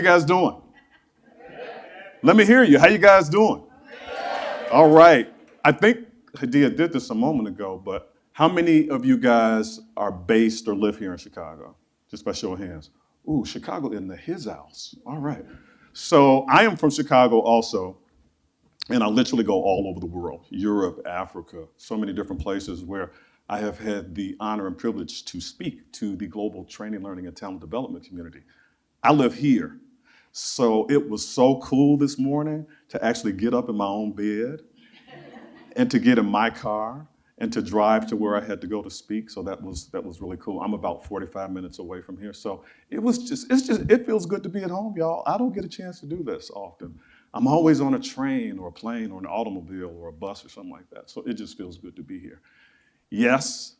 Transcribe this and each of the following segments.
you guys doing? Let me hear you. How you guys doing? All right. I think Hadia did this a moment ago, but how many of you guys are based or live here in Chicago? Just by show of hands. Ooh, Chicago in the his house. All right. So I am from Chicago also, and I literally go all over the world, Europe, Africa, so many different places where I have had the honor and privilege to speak to the global training, learning, and talent development community. I live here. So it was so cool this morning to actually get up in my own bed and to get in my car and to drive to where I had to go to speak. So that was really cool. I'm about 45 minutes away from here. So it feels good to be at home, y'all. I don't get a chance to do this often. I'm always on a train or a plane or an automobile or a bus or something like that. So it just feels good to be here. Yes,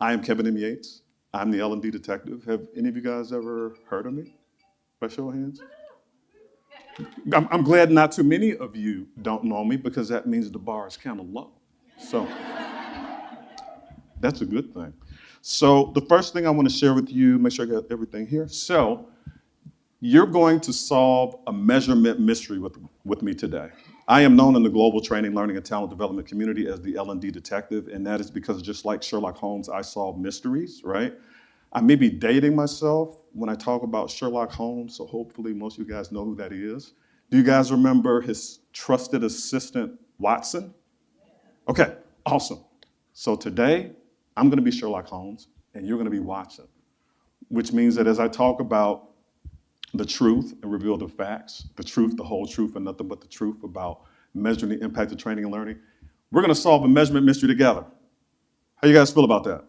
I am Kevin M. Yates. I'm the L&D Detective. Have any of you guys ever heard of me? By show of hands? I'm glad not too many of you don't know me because that means the bar is kind of low. So that's a good thing. So the first thing I want to share with you, make sure I got everything here. So you're going to solve a measurement mystery with me today. I am known in the global training, learning, and talent development community as the L&D Detective, and that is because just like Sherlock Holmes, I solve mysteries, right? I may be dating myself when I talk about Sherlock Holmes, so hopefully most of you guys know who that is. Do you guys remember his trusted assistant, Watson? Okay, awesome. So today, I'm gonna be Sherlock Holmes, and you're gonna be Watson, which means that as I talk about the truth and reveal the facts, the truth, the whole truth, and nothing but the truth about measuring the impact of training and learning, we're gonna solve a measurement mystery together. How you guys feel about that?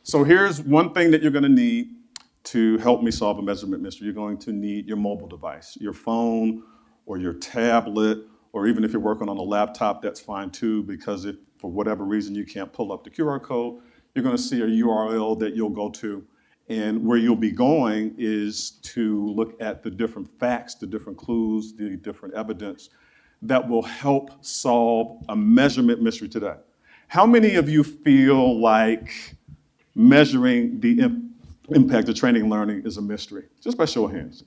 So here's one thing that you're gonna need to help me solve a measurement mystery. You're going to need your mobile device, your phone or your tablet, or even if you're working on a laptop, that's fine too, because if for whatever reason you can't pull up the QR code, you're gonna see a URL that you'll go to, and where you'll be going is to look at the different facts, the different clues, the different evidence that will help solve a measurement mystery today. How many of you feel like measuring the impact of training and learning is a mystery? Just by show of hands.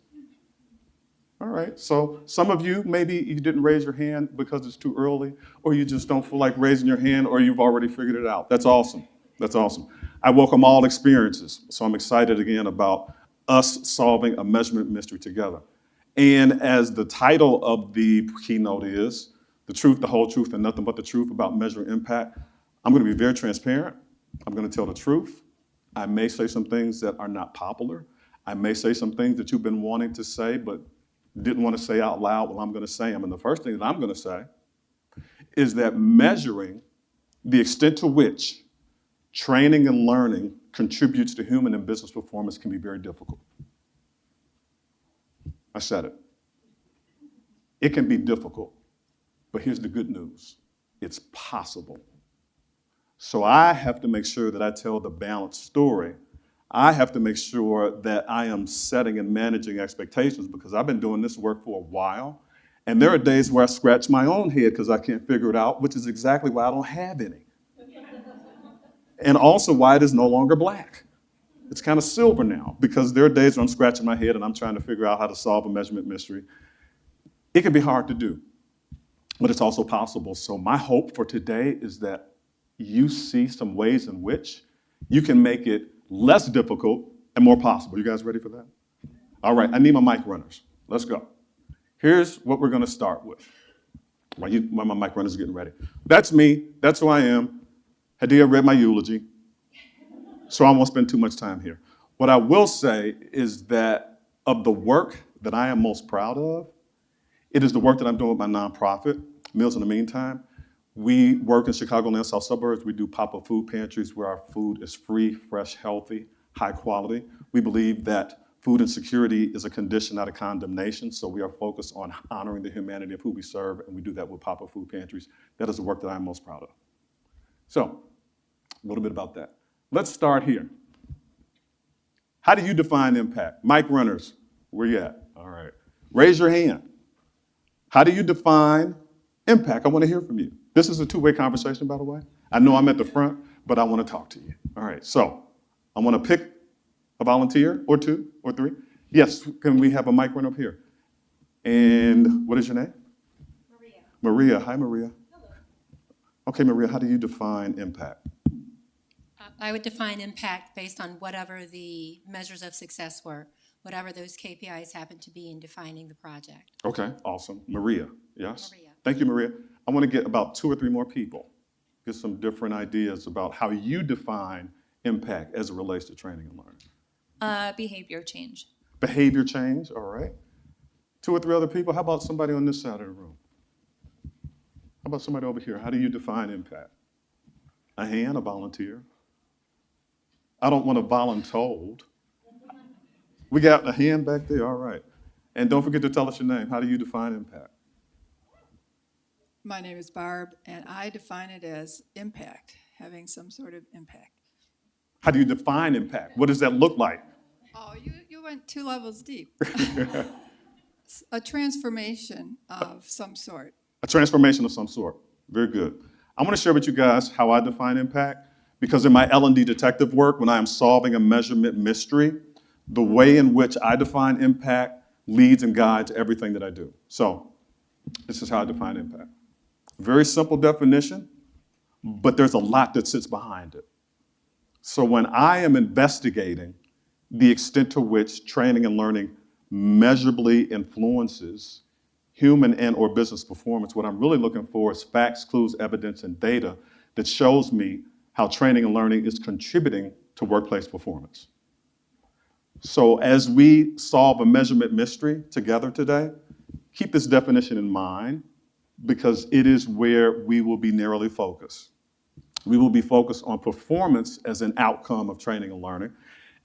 All right, so some of you, maybe you didn't raise your hand because it's too early, or you just don't feel like raising your hand, or you've already figured it out. That's awesome. That's awesome. I welcome all experiences, so I'm excited again about us solving a measurement mystery together. And as the title of the keynote is, the truth, the whole truth, and nothing but the truth about measuring impact, I'm gonna be very transparent. I'm gonna tell the truth. I may say some things that are not popular. I may say some things that you've been wanting to say, but didn't want to say out loud. Well, I'm going to say them. And the first thing that I'm going to say is that measuring the extent to which training and learning contributes to human and business performance can be very difficult. I said it. It can be difficult, but here's the good news. It's possible. So I have to make sure that I tell the balanced story. I have to make sure that I am setting and managing expectations because I've been doing this work for a while. And there are days where I scratch my own head because I can't figure it out, which is exactly why I don't have any. And also why it is no longer black. It's kind of silver now because there are days where I'm scratching my head and I'm trying to figure out how to solve a measurement mystery. It can be hard to do, but it's also possible. So my hope for today is that you see some ways in which you can make it less difficult and more possible. You guys ready for that? All right, I need my mic runners. Let's go. Here's what we're gonna start with. While my mic runners are getting ready. That's me, that's who I am. Hadia read my eulogy, so I won't spend too much time here. What I will say is that of the work that I am most proud of, it is the work that I'm doing with my nonprofit, Meals in the Meantime. We work in Chicagoland South suburbs. We do pop-up food pantries where our food is free, fresh, healthy, high quality. We believe that food insecurity is a condition, not a condemnation. So we are focused on honoring the humanity of who we serve, and we do that with pop-up food pantries. That is the work that I'm most proud of. So, a little bit about that. Let's start here. How do you define impact? Mic runners, where you at? All right. Raise your hand. How do you define impact? I want to hear from you. This is a two-way conversation, by the way. I know I'm at the front, but I want to talk to you. All right, so I want to pick a volunteer or two or three, Yes, can we have a mic run up here? And what is your name? Maria. Maria. Hi, Maria. Hello. Okay, Maria, how do you define impact? I would define impact based on whatever the measures of success were, whatever those KPIs happen to be in defining the project. Okay, awesome. Maria, yes? Maria. Thank you, Maria. I want to get about 2 or 3 more people, get some different ideas about how you define impact as it relates to training and learning. Behavior change. Behavior change, all right. 2 or 3 other people. How about somebody on this side of the room? How about somebody over here? How do you define impact? A hand, a volunteer? I don't want to voluntold. We got a hand back there, all right. And don't forget to tell us your name. How do you define impact? My name is Barb, and I define it as impact, having some sort of impact. How do you define impact? What does that look like? Oh, you went 2 levels deep. A transformation of some sort. A transformation of some sort. Very good. I want to share with you guys how I define impact, because in my L&D Detective work, when I am solving a measurement mystery, the way in which I define impact leads and guides everything that I do. So this is how I define impact. Very simple definition, but there's a lot that sits behind it. So when I am investigating the extent to which training and learning measurably influences human and or business performance, what I'm really looking for is facts, clues, evidence, and data that shows me how training and learning is contributing to workplace performance. So as we solve a measurement mystery together today, keep this definition in mind, because it is where we will be narrowly focused. We will be focused on performance as an outcome of training and learning,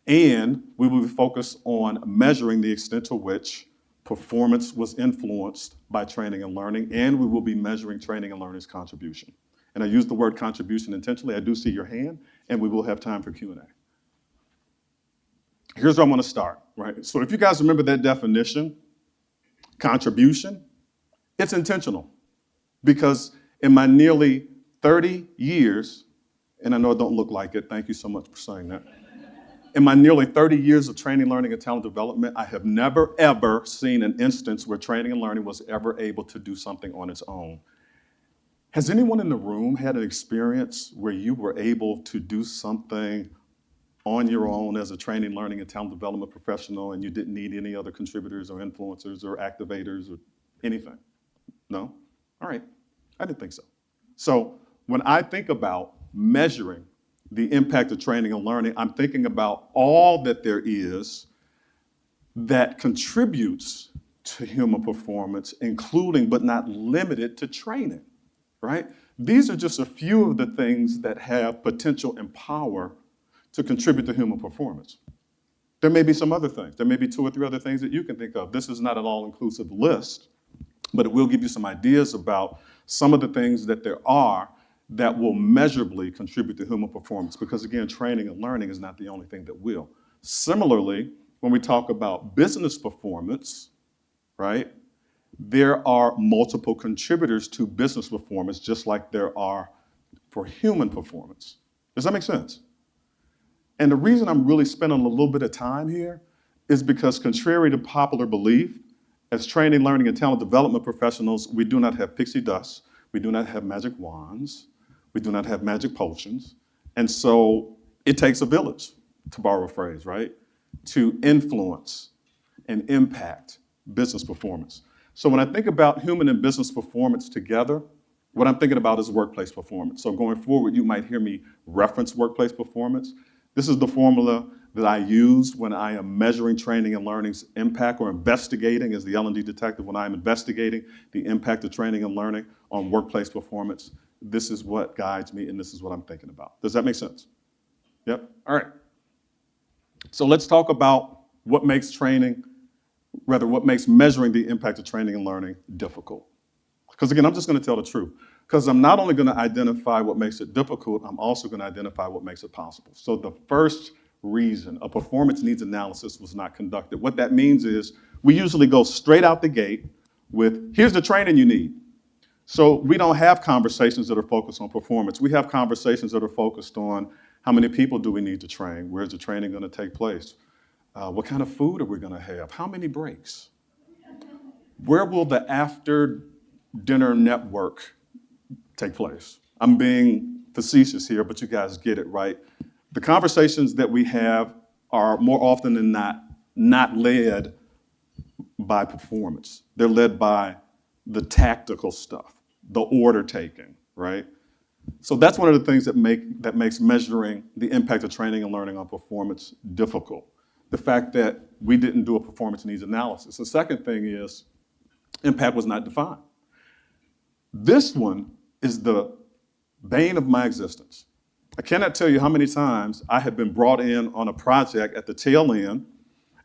and we will be focused on measuring the extent to which performance was influenced by training and learning, and we will be measuring training and learning's contribution. And I use the word contribution intentionally. I do see your hand, and we will have time for Q&A. Here's where I'm going to start, right? So if you guys remember that definition, contribution, it's intentional, because in my nearly 30 years, and I know it don't look like it, thank you so much for saying that. In my nearly 30 years of training, learning, and talent development, I have never, ever seen an instance where training and learning was ever able to do something on its own. Has anyone in the room had an experience where you were able to do something on your own as a training, learning, and talent development professional, and you didn't need any other contributors or influencers or activators or anything? No? All right. I didn't think so. So when I think about measuring the impact of training and learning, I'm thinking about all that there is that contributes to human performance, including but not limited to training, right? These are just a few of the things that have potential and power to contribute to human performance. There may be some other things. There may be 2 or 3 other things that you can think of. This is not an all-inclusive list, but it will give you some ideas about some of the things that there are that will measurably contribute to human performance, because again, training and learning is not the only thing that will. Similarly, when we talk about business performance, right, there are multiple contributors to business performance, just like there are for human performance. Does that make sense? And the reason I'm really spending a little bit of time here is because, contrary to popular belief, as training, learning, and talent development professionals, we do not have pixie dust. We do not have magic wands. We do not have magic potions. And so it takes a village, to borrow a phrase, right, to influence and impact business performance. So when I think about human and business performance together, what I'm thinking about is workplace performance. So going forward, you might hear me reference workplace performance. This is the formula that I use when I am measuring training and learning's impact, or investigating as the L&D Detective, when I'm investigating the impact of training and learning on workplace performance. This is what guides me, and this is what I'm thinking about. Does that make sense? Yep. All right. So let's talk about what makes measuring the impact of training and learning difficult. Because again, I'm just going to tell the truth. Because I'm not only going to identify what makes it difficult, I'm also going to identify what makes it possible. So the first reason a performance needs analysis was not conducted, what that means is we usually go straight out the gate with, here's the training you need. So we don't have conversations that are focused on performance. We have conversations that are focused on how many people do we need to train? Where's the training going to take place? What kind of food are we going to have? How many breaks? Where will the after dinner network take place? I'm being facetious here, but you guys get it, right? The conversations that we have are more often than not led by performance. They're led by the tactical stuff, the order taking, right? So that's one of the things that makes measuring the impact of training and learning on performance difficult. The fact that we didn't do a performance needs analysis. The second thing is impact was not defined. This one is the bane of my existence. I cannot tell you how many times I have been brought in on a project at the tail end,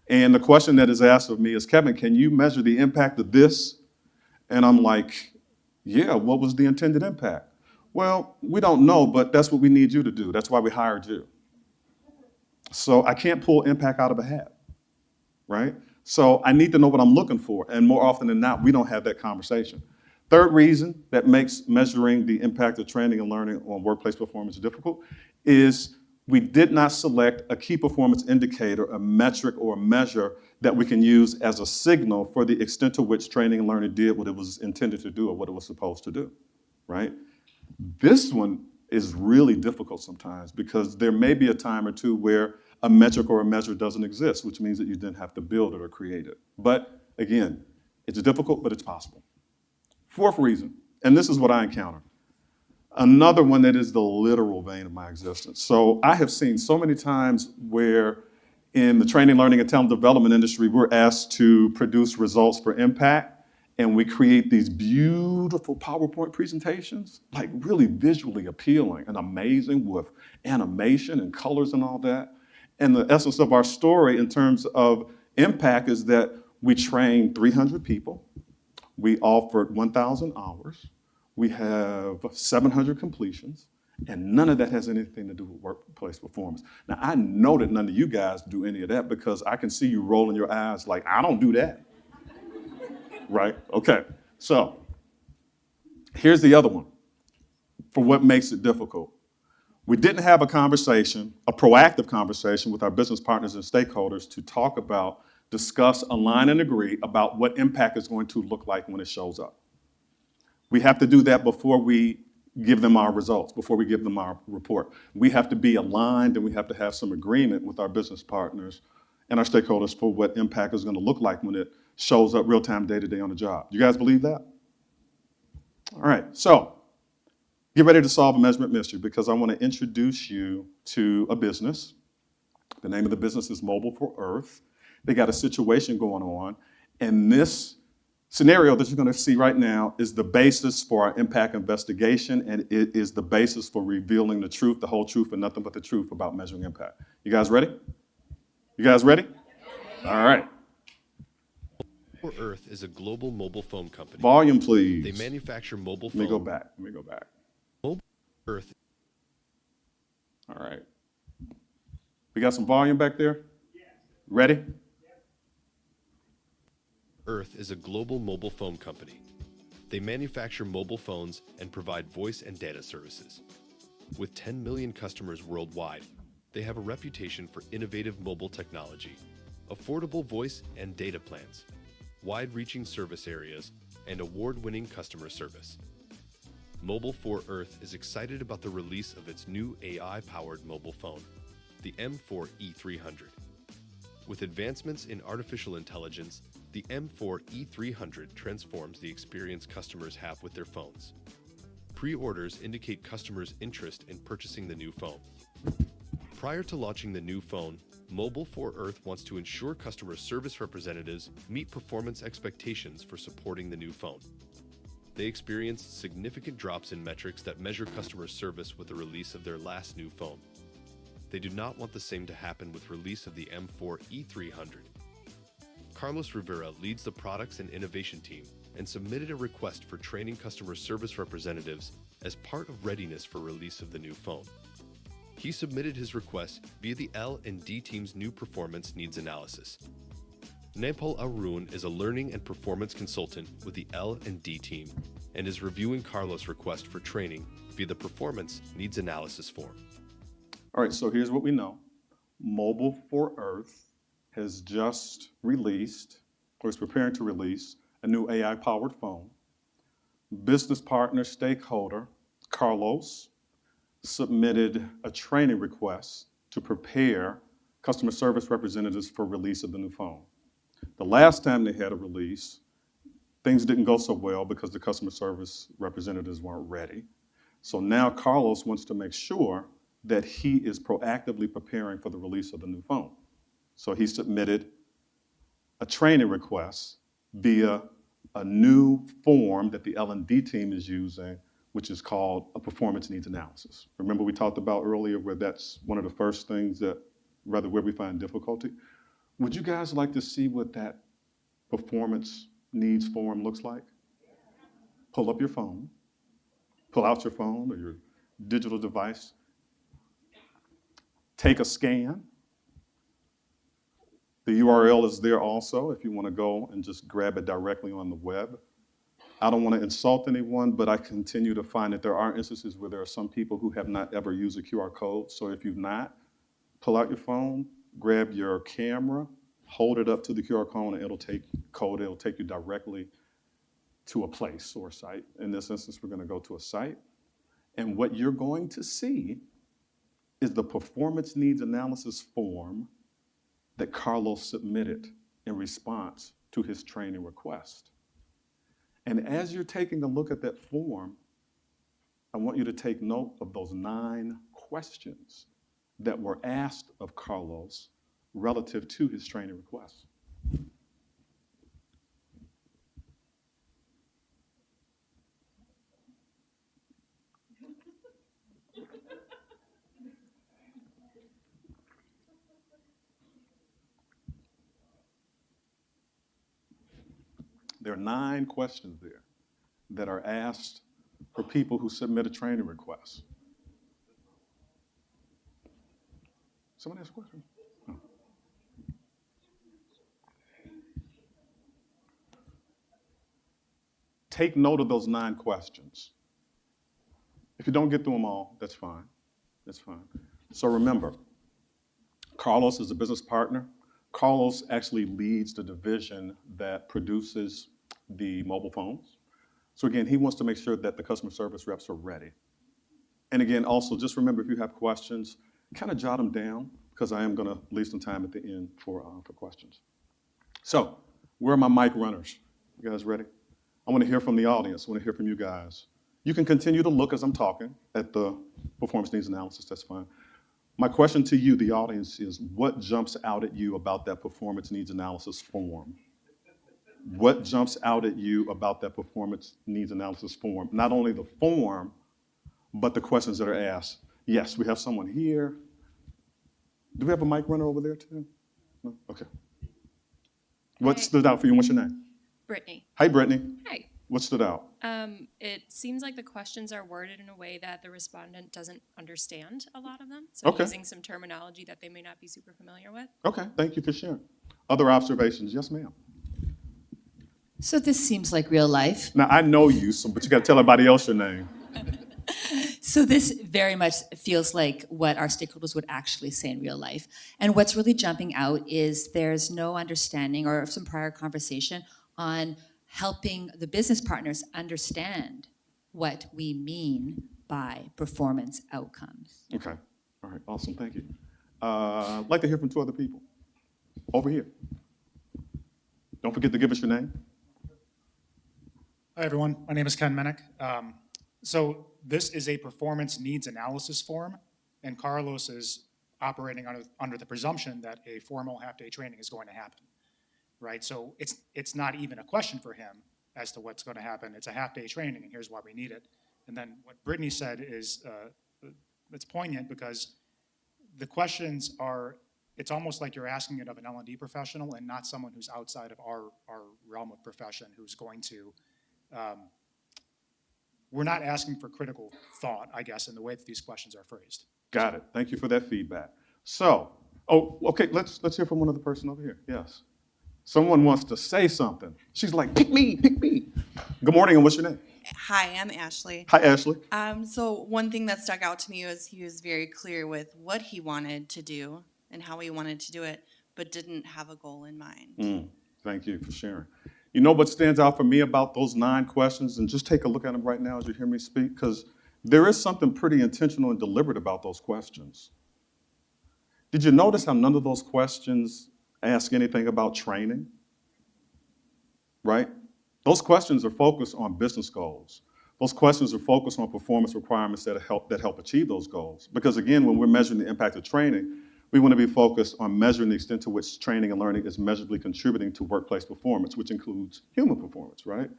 and the question that is asked of me is, Kevin, can you measure the impact of this? And I'm like, yeah, what was the intended impact? Well, we don't know, but that's what we need you to do. That's why we hired you. So I can't pull impact out of a hat, right? So I need to know what I'm looking for, and more often than not, we don't have that conversation. Third reason that makes measuring the impact of training and learning on workplace performance difficult is we did not select a key performance indicator, a metric or a measure that we can use as a signal for the extent to which training and learning did what it was intended to do or what it was supposed to do, right? This one is really difficult sometimes because there may be a time or two where a metric or a measure doesn't exist, which means that you didn't have to build it or create it. But again, it's difficult, but it's possible. Fourth reason, and this is what I encounter, another one that is the literal vein of my existence. So I have seen so many times where in the training, learning, and talent development industry, we're asked to produce results for impact, and we create these beautiful PowerPoint presentations, like really visually appealing and amazing with animation and colors and all that. And the essence of our story in terms of impact is that we train 300 people. We offered 1,000 hours. We have 700 completions, and none of that has anything to do with workplace performance. Now, I know that none of you guys do any of that because I can see you rolling your eyes like, I don't do that. Right? Okay. So here's the other one for what makes it difficult. We didn't have a conversation, a proactive conversation with our business partners and stakeholders to talk about, discuss, align, and agree about what impact is going to look like when it shows up. We have to do that before we give them our results, before we give them our report. We have to be aligned and we have to have some agreement with our business partners and our stakeholders for what impact is going to look like when it shows up real-time, day-to-day on the job. You guys believe that? All right, so get ready to solve a measurement mystery because I want to introduce you to a business. The name of the business is Mobile for Earth. They got a situation going on, and this scenario that you're going to see right now is the basis for our impact investigation, and it is the basis for revealing the truth, the whole truth, and nothing but the truth about measuring impact. You guys ready? You guys ready? All right. For Earth is a global mobile phone company. Volume, please. They manufacture mobile Let me phone. go back. Mobile Earth. All right. We got some volume back there? Ready? Earth is a global mobile phone company. They manufacture mobile phones and provide voice and data services. With 10 million customers worldwide, they have a reputation for innovative mobile technology, affordable voice and data plans, wide-reaching service areas, and award-winning customer service. Mobile for Earth is excited about the release of its new AI-powered mobile phone, the M4 E300. With advancements in artificial intelligence, the M4 E300 transforms the experience customers have with their phones. Pre-orders indicate customers' interest in purchasing the new phone. Prior to launching the new phone, Mobile for Earth wants to ensure customer service representatives meet performance expectations for supporting the new phone. They experienced significant drops in metrics that measure customer service with the release of their last new phone. They do not want the same to happen with release of the M4 E300. Carlos Rivera leads the products and innovation team and submitted a request for training customer service representatives as part of readiness for release of the new phone. He submitted his request via the L&D team's new performance needs analysis. Nepal Arun is a learning and performance consultant with the L&D team and is reviewing Carlos' request for training via the performance needs analysis form. All right, so here's what we know. Mobile for Earth has just released, or is preparing to release, a new AI-powered phone. Business partner, stakeholder, Carlos, submitted a training request to prepare customer service representatives for release of the new phone. The last time they had a release, things didn't go so well because the customer service representatives weren't ready. So now Carlos wants to make sure that he is proactively preparing for the release of the new phone. So he submitted a training request via a new form that the L&D team is using, which is called a performance needs analysis. Remember we talked about earlier where that's one of the first things that, rather where we find difficulty? Would you guys like to see what that performance needs form looks like? Pull up your phone, pull out your phone or your digital device, take a scan. The URL is there also if you want to go and just grab it directly on the web. I don't want to insult anyone, but I continue to find that there are instances where there are some people who have not ever used a QR code. So if you've not, pull out your phone, grab your camera, hold it up to the QR code, and it'll take you directly to a place or a site. In this instance, we're going to go to a site. And what you're going to see is the performance needs analysis form that Carlos submitted in response to his training request. And as you're taking a look at that form, I want you to take note of those 9 questions that were asked of Carlos relative to his training request. There are 9 questions there that are asked for people who submit a training request. Someone ask a question? Oh. Take note of those 9 questions. If you don't get through them all, that's fine. That's fine. So remember, Carlos is a business partner. Carlos actually leads the division that produces the mobile phones. So again, he wants to make sure that the customer service reps are ready. And again, also just remember if you have questions, kind of jot them down because I am going to leave some time at the end for questions. So where are my mic runners? You guys ready? I want to hear from the audience. I want to hear from you guys. You can continue to look as I'm talking at the performance needs analysis. That's fine. My question to you, the audience, is what jumps out at you about that performance needs analysis form? What jumps out at you about that performance needs analysis form? Not only the form, but the questions that are asked. Yes, we have someone here. Do we have a mic runner over there too? No? Okay. What stood out for you? What's your name? Brittany. Hi, Brittany. Hi. What stood out? It seems like the questions are worded in a way that the respondent doesn't understand a lot of them. So Okay. using some terminology that they may not be super familiar with. Okay, thank you for sharing. Other observations? Yes, ma'am. So this seems like real life. Now, I know you, but you got to tell everybody else your name. So this very much feels like what our stakeholders would actually say in real life. And what's really jumping out is there's no understanding or some prior conversation on helping the business partners understand what we mean by performance outcomes. Okay. All right. Awesome. Thank you. I'd like to hear from 2 other people. Over here. Don't forget to give us your name. Hi, everyone. My name is Ken Menick. So this is a performance needs analysis form, and Carlos is operating under the presumption that a formal half-day training is going to happen, right? So it's not even a question for him as to what's going to happen. It's a half-day training, and here's why we need it. And then what Brittany said is it's poignant because the questions are, it's almost like you're asking it of an L&D professional and not someone who's outside of our realm of profession who's going to, we're not asking for critical thought, I guess, in the way that these questions are phrased. Got it. Thank you for that feedback. So, okay, let's hear from one other person over here. Yes. Someone wants to say something. She's like, pick me, pick me. Good morning, and what's your name? Hi, I'm Ashley. Hi, Ashley. So one thing that stuck out to me was he was very clear with what he wanted to do and how he wanted to do it. but didn't have a goal in mind. Thank you for sharing. You know what stands out for me about those 9 questions? And just take a look at them right now as you hear me speak, because there is something pretty intentional and deliberate about those questions. Did you notice how none of those questions ask anything about training? Right? Those questions are focused on business goals. Those questions are focused on performance requirements that help achieve those goals. Because again, when we're measuring the impact of training, we want to be focused on measuring the extent to which training and learning is measurably contributing to workplace performance, which includes human performance, right?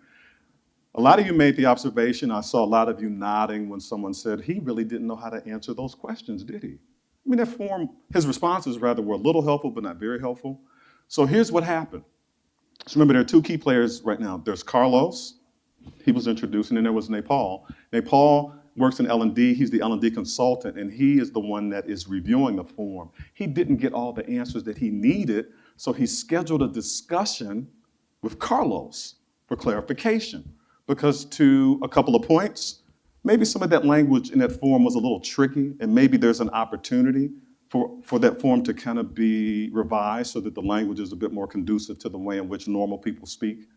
A lot of you made the observation, I saw a lot of you nodding when someone said he really didn't know how to answer those questions, did he? I mean, his responses rather were a little helpful, but not very helpful. So here's what happened. So remember, there are 2 key players right now. There's Carlos, he was introduced, and then there was Nepal. Nepal works in L&D, he's the L&D consultant, and he is the one that is reviewing the form. He didn't get all the answers that he needed, so he scheduled a discussion with Carlos for clarification. Because to a couple of points, maybe some of that language in that form was a little tricky, and maybe there's an opportunity for that form to kind of be revised so that the language is a bit more conducive to the way in which normal people speak.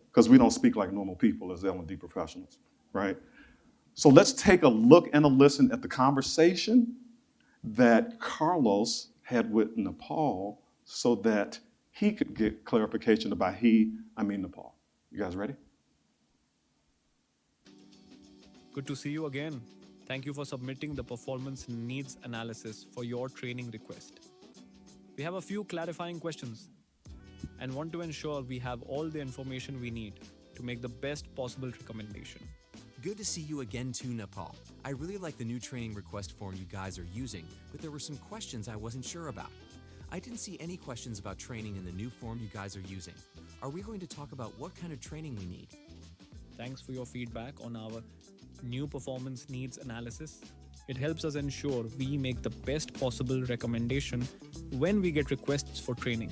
Because we don't speak like normal people as L&D professionals, right? So let's take a look and a listen at the conversation that Carlos had with Nepal so that he could get clarification about I mean Nepal. You guys ready? Good to see you again. Thank you for submitting the performance needs analysis for your training request. We have a few clarifying questions and want to ensure we have all the information we need to make the best possible recommendation. Good to see you again too, Nepal. I really like the new training request form you guys are using, but there were some questions I wasn't sure about. I didn't see any questions about training in the new form you guys are using. Are we going to talk about what kind of training we need? Thanks for your feedback on our new performance needs analysis. It helps us ensure we make the best possible recommendation when we get requests for training.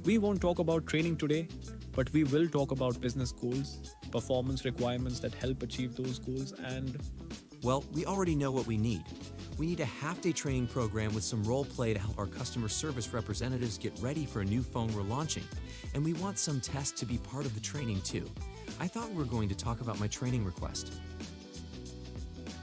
We won't talk about training today, but we will talk about business goals, performance requirements that help achieve those goals, and... Well, we already know what we need. We need a half-day training program with some role play to help our customer service representatives get ready for a new phone we're launching. And we want some tests to be part of the training too. I thought we were going to talk about my training request.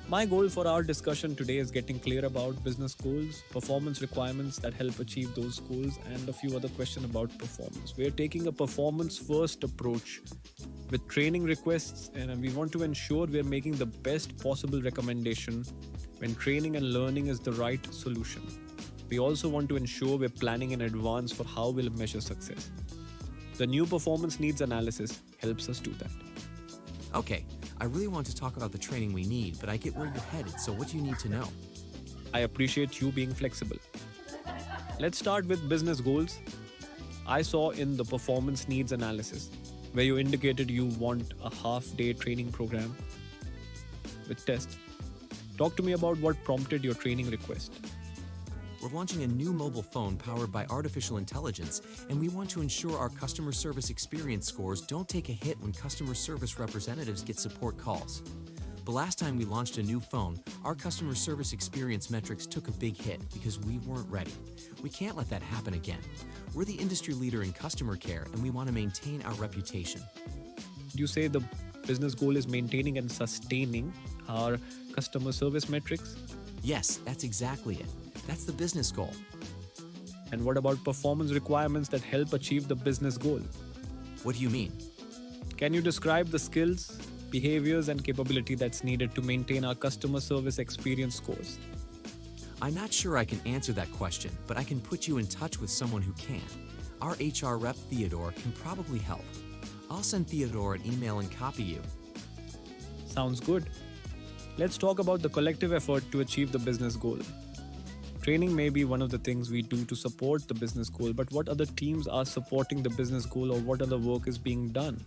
My goal for our discussion today is getting clear about business goals, performance requirements that help achieve those goals, and a few other questions about performance. We are taking a performance-first approach with training requests, and we want to ensure we are making the best possible recommendation when training and learning is the right solution. We also want to ensure we're planning in advance for how we'll measure success. The new performance needs analysis helps us do that. Okay, I really want to talk about the training we need, but I get where you're headed, so what do you need to know? I appreciate you being flexible. Let's start with business goals. I saw in the performance needs analysis where you indicated you want a half-day training program with tests. Talk to me about what prompted your training request. We're launching a new mobile phone powered by artificial intelligence, and we want to ensure our customer service experience scores don't take a hit when customer service representatives get support calls. The last time we launched a new phone, our customer service experience metrics took a big hit because we weren't ready. We can't let that happen again. We're the industry leader in customer care, and we want to maintain our reputation. You say the business goal is maintaining and sustaining our customer service metrics? Yes, that's exactly it. That's the business goal. And what about performance requirements that help achieve the business goal? What do you mean? Can you describe the skills, behaviors, and capability that's needed to maintain our customer service experience scores? I'm not sure I can answer that question, but I can put you in touch with someone who can. Our HR rep, Theodore, can probably help. I'll send Theodore an email and copy you. Sounds good. Let's talk about the collective effort to achieve the business goal. Training may be one of the things we do to support the business goal, but what other teams are supporting the business goal, or what other work is being done?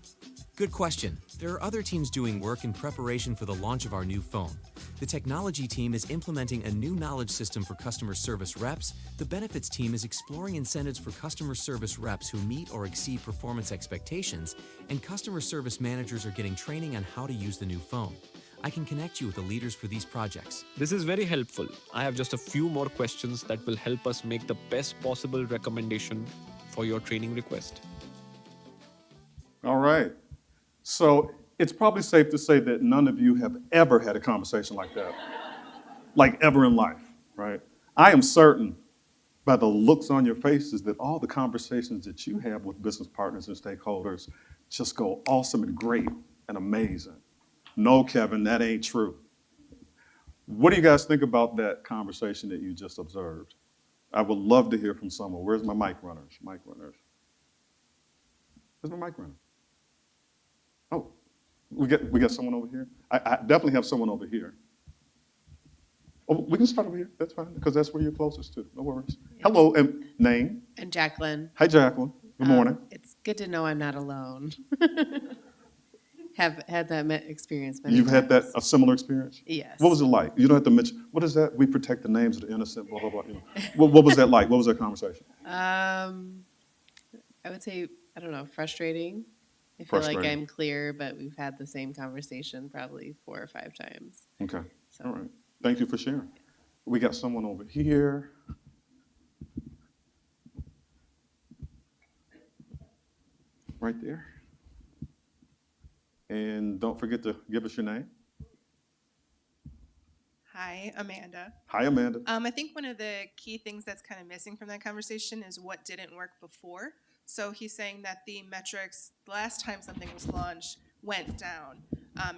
Good question. There are other teams doing work in preparation for the launch of our new phone. The technology team is implementing a new knowledge system for customer service reps. The benefits team is exploring incentives for customer service reps who meet or exceed performance expectations, and customer service managers are getting training on how to use the new phone. I can connect you with the leaders for these projects. This is very helpful. I have just a few more questions that will help us make the best possible recommendation for your training request. All right. So it's probably safe to say that none of you have ever had a conversation like that, like ever in life, right? I am certain by the looks on your faces that all the conversations that you have with business partners and stakeholders just go awesome and great and amazing. No, Kevin, that ain't true. What do you guys think about that conversation that you just observed? I would love to hear from someone. Where's my mic runners? Mic runners. Where's my mic runner? Oh, we got someone over here? I definitely have someone over here. Oh, we can start over here. That's fine, because that's where you're closest to. No worries. Hello, and name? And Jacqueline. Hi, Jacqueline. Good morning. It's good to know I'm not alone. Have had that experience many You've times. had a similar experience? Yes. What was it like? You don't have to mention, what is that? We protect the names of the innocent, blah, blah, blah. You know. What was that like? What was that conversation? I would say, I don't know, frustrating. I feel like I'm clear, but we've had the same conversation probably 4 or 5 times. Okay. So. All right. Thank you for sharing. We got someone over here. Right there. And don't forget to give us your name. Hi, Amanda. Hi, Amanda. I think one of the key things that's kind of missing from that conversation is what didn't work before. So he's saying that the metrics, the last time something was launched, went down.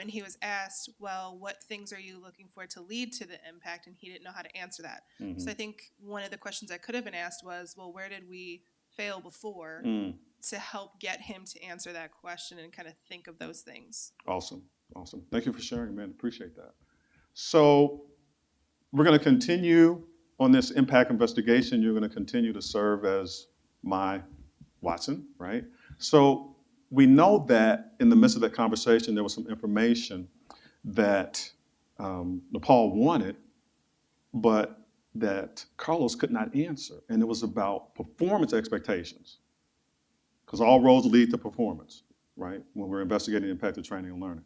And he was asked, well, what things are you looking for to lead to the impact? And he didn't know how to answer that. Mm-hmm. So I think one of the questions that could have been asked was, well, where did we fail before to help get him to answer that question and kind of think of those things? Awesome. Awesome. Thank you for sharing, man. Appreciate that. So we're going to continue on this impact investigation. You're going to continue to serve as my Watson, right? So we know that in the midst of that conversation, there was some information that Nepal wanted, but that Carlos could not answer. And it was about performance expectations, because all roads lead to performance, right? When we're investigating the impact of training and learning.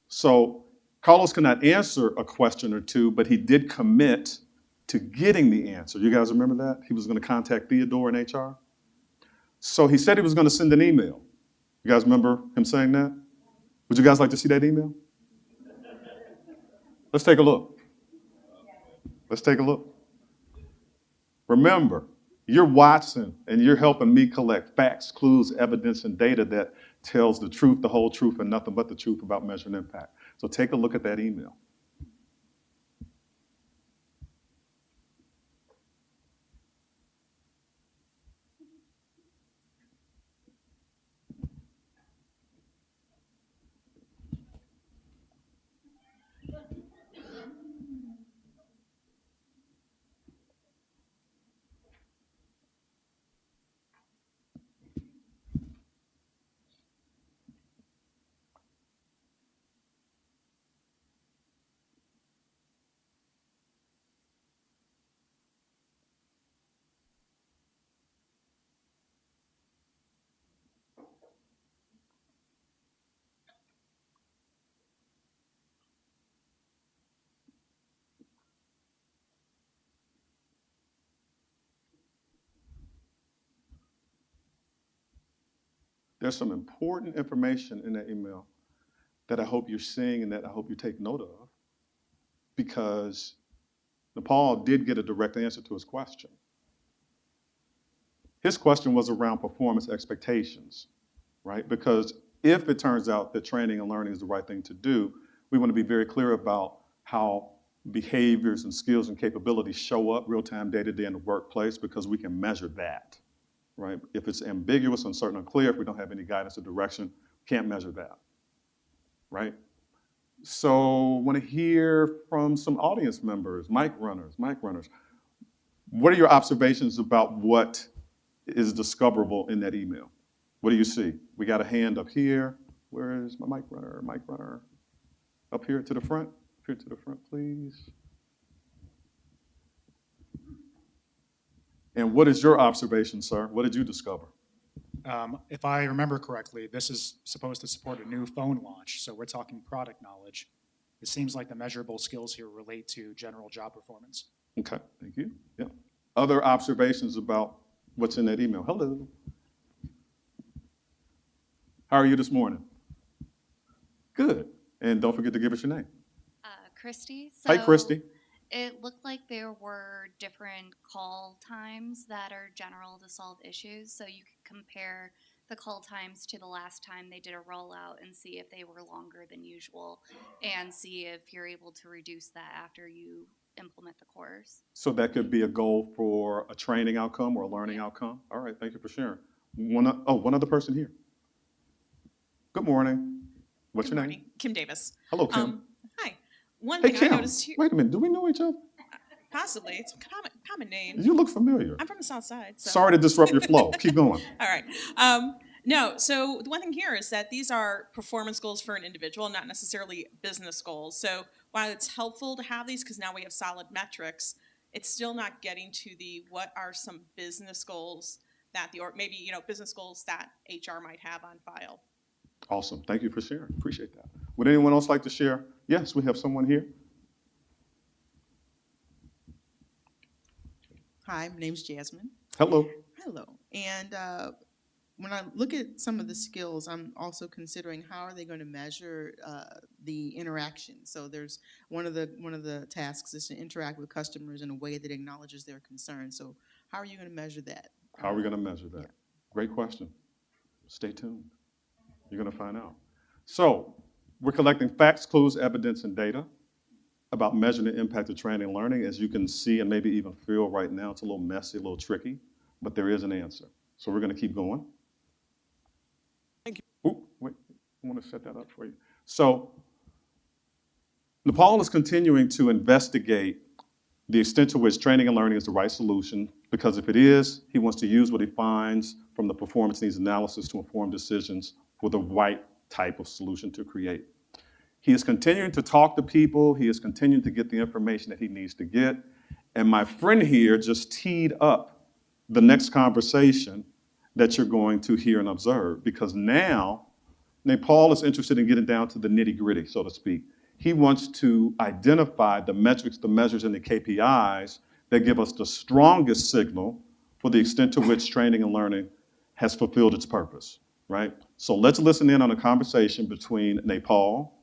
So Carlos could not answer a question or two, but he did commit to getting the answer. You guys remember that? He was going to contact Theodore in HR. So he said he was going to send an email. You guys remember him saying that? Would you guys like to see that email? Let's take a look. Let's take a look. Remember, you're Watson, and you're helping me collect facts, clues, evidence, and data that tells the truth, the whole truth, and nothing but the truth about measuring impact. So take a look at that email. There's some important information in that email that I hope you're seeing and that I hope you take note of, because Nepal did get a direct answer to his question. His question was around performance expectations, right? Because if it turns out that training and learning is the right thing to do, we want to be very clear about how behaviors and skills and capabilities show up real-time, day-to-day in the workplace, because we can measure that. Right? If it's ambiguous, uncertain, unclear, if we don't have any guidance or direction, can't measure that, right? So I want to hear from some audience members, mic runners. What are your observations about what is discoverable in that email? What do you see? We got a hand up here. Where is my mic runner? Up here to the front. Up here to the front, please. And what is your observation, sir? What did you discover? If I remember correctly, this is supposed to support a new phone launch, so we're talking product knowledge. It seems like the measurable skills here relate to general job performance. Okay, thank you. Yeah. Other observations about what's in that email? Hello. How are you this morning? Good. And don't forget to give us your name. Christy. Hi, Christy. It looked like there were different call times that are general to solve issues. So you could compare the call times to the last time they did a rollout and see if they were longer than usual and see if you're able to reduce that after you implement the course. So that could be a goal for a training outcome or a learning outcome. All right, thank you for sharing. One other person here. Good morning. What's Good your morning. name? Kim Davis. Hello, Kim. Hi. One Hey, thing Kim. I noticed here, Wait a minute. Do we know each other? possibly, it's a common name. You look familiar. I'm from the South Side. So. Sorry to disrupt your flow. Keep going. All right. No, so the one thing here is that these are performance goals for an individual, not necessarily business goals. So while it's helpful to have these because now we have solid metrics, it's still not getting to the what are some business goals that business goals that HR might have on file. Awesome. Thank you for sharing. Appreciate that. Would anyone else like to share? Yes, we have someone here. Hi, my name's Jasmine. Hello. Hello. And when I look at some of the skills, I'm also considering how are they going to measure the interaction. So there's one of the tasks is to interact with customers in a way that acknowledges their concerns. So how are you going to measure that? How are we going to measure that? Yeah. Great question. Stay tuned. You're going to find out. So we're collecting facts, clues, evidence, and data about measuring the impact of training and learning. As you can see and maybe even feel right now, it's a little messy, a little tricky, but there is an answer. So we're going to keep going. Thank you. Ooh, wait, I want to set that up for you. So Nepal is continuing to investigate the extent to which training and learning is the right solution, because if it is, he wants to use what he finds from the performance needs analysis to inform decisions for the right type of solution to create. He is continuing to talk to people. He is continuing to get the information that he needs to get. And my friend here just teed up the next conversation that you're going to hear and observe, because now Nepal is interested in getting down to the nitty-gritty, so to speak. He wants to identify the metrics, the measures, and the KPIs that give us the strongest signal for the extent to which training and learning has fulfilled its purpose, right? So let's listen in on a conversation between Nepal,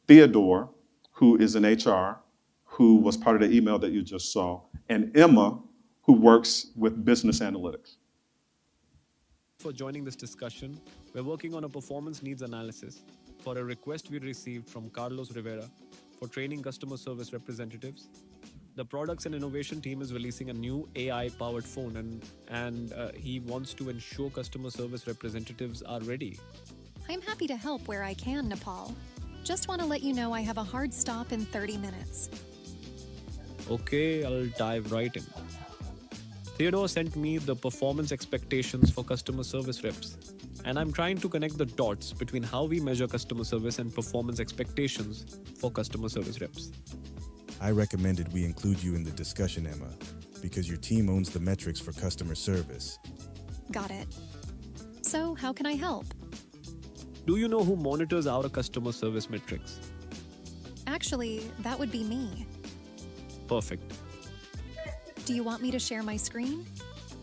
Theodore, who is in HR, who was part of the email that you just saw, and Emma, who works with business analytics. For joining this discussion, we're working on a performance needs analysis for a request we received from Carlos Rivera for training customer service representatives. The products and innovation team is releasing a new AI-powered phone, and he wants to ensure customer service representatives are ready. I'm happy to help where I can, Nepal. Just want to let you know I have a hard stop in 30 minutes. Okay, I'll dive right in. Theodore sent me the performance expectations for customer service reps, and I'm trying to connect the dots between how we measure customer service and performance expectations for customer service reps. I recommended we include you in the discussion, Emma, because your team owns the metrics for customer service. Got it. So, how can I help? Do you know who monitors our customer service metrics? Actually, that would be me. Perfect. Do you want me to share my screen?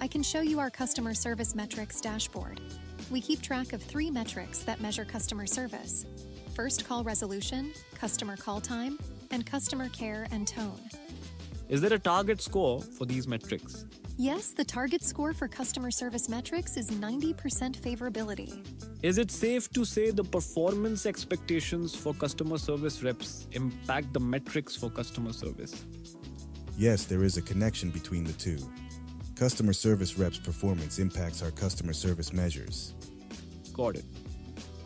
I can show you our customer service metrics dashboard. We keep track of 3 metrics that measure customer service: first call resolution, customer call time, and customer care and tone. Is there a target score for these metrics? Yes, the target score for customer service metrics is 90% favorability. Is it safe to say the performance expectations for customer service reps impact the metrics for customer service? Yes, there is a connection between the two. Customer service reps' performance impacts our customer service measures. Got it.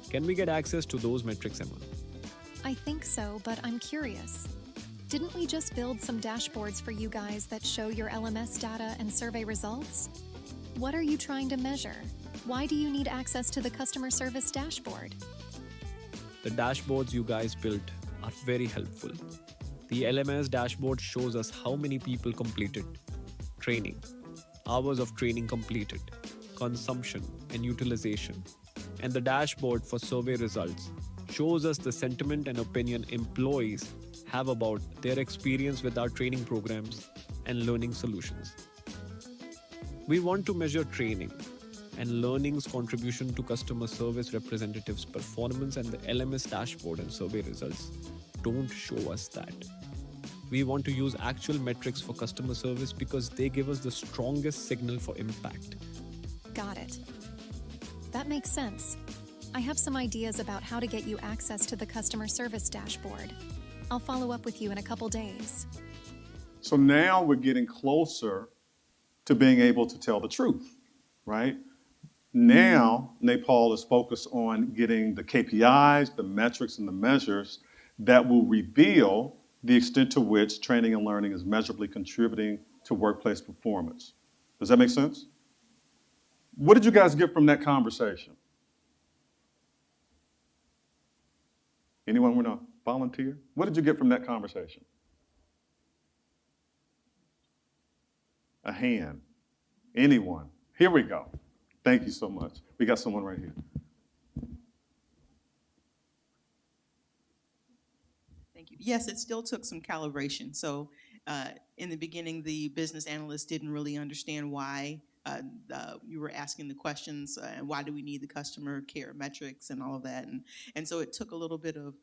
Can we get access to those metrics, Emma? I think so, but I'm curious. Didn't we just build some dashboards for you guys that show your LMS data and survey results? What are you trying to measure? Why do you need access to the customer service dashboard? The dashboards you guys built are very helpful. The LMS dashboard shows us how many people completed training, hours of training completed, consumption and utilization. And the dashboard for survey results shows us the sentiment and opinion employees have about their experience with our training programs and learning solutions. We want to measure training and learning's contribution to customer service representatives' performance, and the LMS dashboard and survey results don't show us that. We want to use actual metrics for customer service because they give us the strongest signal for impact. Got it. That makes sense. I have some ideas about how to get you access to the customer service dashboard. I'll follow up with you in a couple days. So now we're getting closer to being able to tell the truth, right? Now, Nepal is focused on getting the KPIs, the metrics, and the measures that will reveal the extent to which training and learning is measurably contributing to workplace performance. Does that make sense? What did you guys get from that conversation? Anyone want to volunteer? What did you get from that conversation? A hand. Anyone? Here we go. Thank you so much. We got someone right here. Thank you. Yes, it still took some calibration. So in the beginning, the business analyst didn't really understand why you were asking the questions and why do we need the customer care metrics and all of that. And so it took a little bit of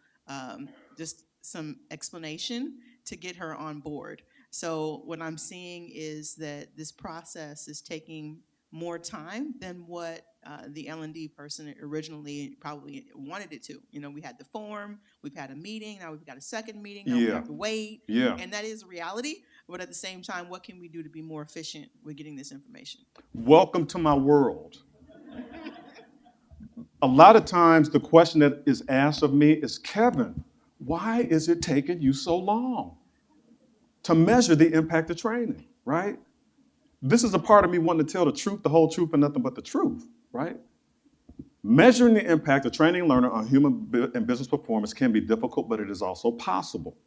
just some explanation to get her on board. So what I'm seeing is that this process is taking more time than what the L&D person originally probably wanted it to. You know, we had the form, we've had a meeting, now we've got a second meeting, now we have to wait. Yeah. And that is reality. But at the same time, what can we do to be more efficient with getting this information? Welcome to my world. A lot of times the question that is asked of me is, Kevin, why is it taking you so long to measure the impact of training, right? This is a part of me wanting to tell the truth, the whole truth, and nothing but the truth, right? Measuring the impact of training and learning on human and business performance can be difficult, but it is also possible.